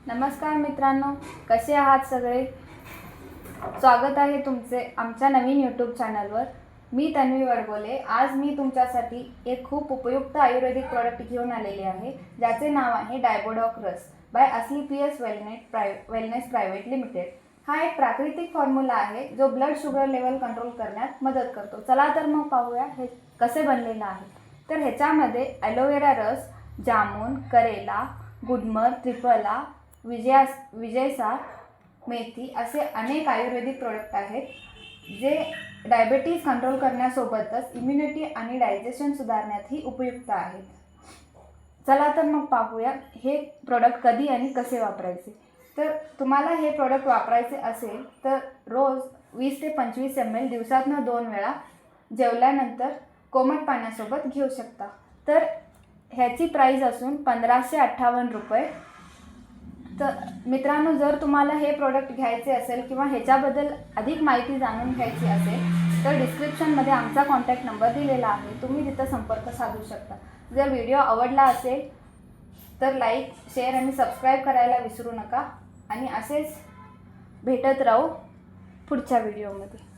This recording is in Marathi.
नमस्कार मित्रांनो, कसे आहात सगळे। स्वागत आहे तुमचे आमच्या नवीन यूट्यूब चॅनलवर। मी तन्वी वडबोले। आज मी तुमच्यासाठी एक खूप उपयुक्त आयुर्वेदिक प्रोडक्ट घेऊन आलेले आहे, ज्याचे नाव आहे डायबोडॉक रस बाय असलीपियस वेलनेस प्रायव्हेट लिमिटेड। हा एक प्राकृतिक फॉर्म्युला आहे जो ब्लड शुगर लेवल कंट्रोल करण्यात मदत करतो। चला तर मग पाहूया हे कसे बनलेले आहे। तर ह्याच्यामध्ये ॲलोवेरा रस, जामुन, करेला, गुडमर, त्रिफला, विजयसार, मेथी असे अनेक आयुर्वेदिक प्रोडक्ट आहेत, जे डायबिटीज कंट्रोल करण्यासोबतच इम्युनिटी आणि डायजेशन सुधारण्यातही उपयुक्त आहेत। चला तर मग पाहूया हे प्रोडक्ट कधी आणि कसे वापरायचे। तर तुम्हाला हे प्रोडक्ट वापरायचे असेल तर रोज 20 ते 25 ml दिवसातून 2 वेळा जेवल्यानंतर कोमट पाण्यासोबत घेऊ शकता। तर ह्याची प्राइस असून 1558 रुपये। तर मित्रांनो, जर तुम्हाला हे प्रोडक्ट घ्यायचे असेल किंवा ह्याच्याबद्दल अधिक माहिती जाणून घ्यायची असेल तर डिस्क्रिप्शनमध्ये आमचा कॉन्टॅक्ट नंबर दिलेला आहे, तुम्ही तिथं संपर्क साधू शकता। जर व्हिडिओ आवडला असेल तर लाईक, शेअर आणि सबस्क्राईब करायला विसरू नका आणि असेच भेटत राहू पुढच्या व्हिडिओमध्ये।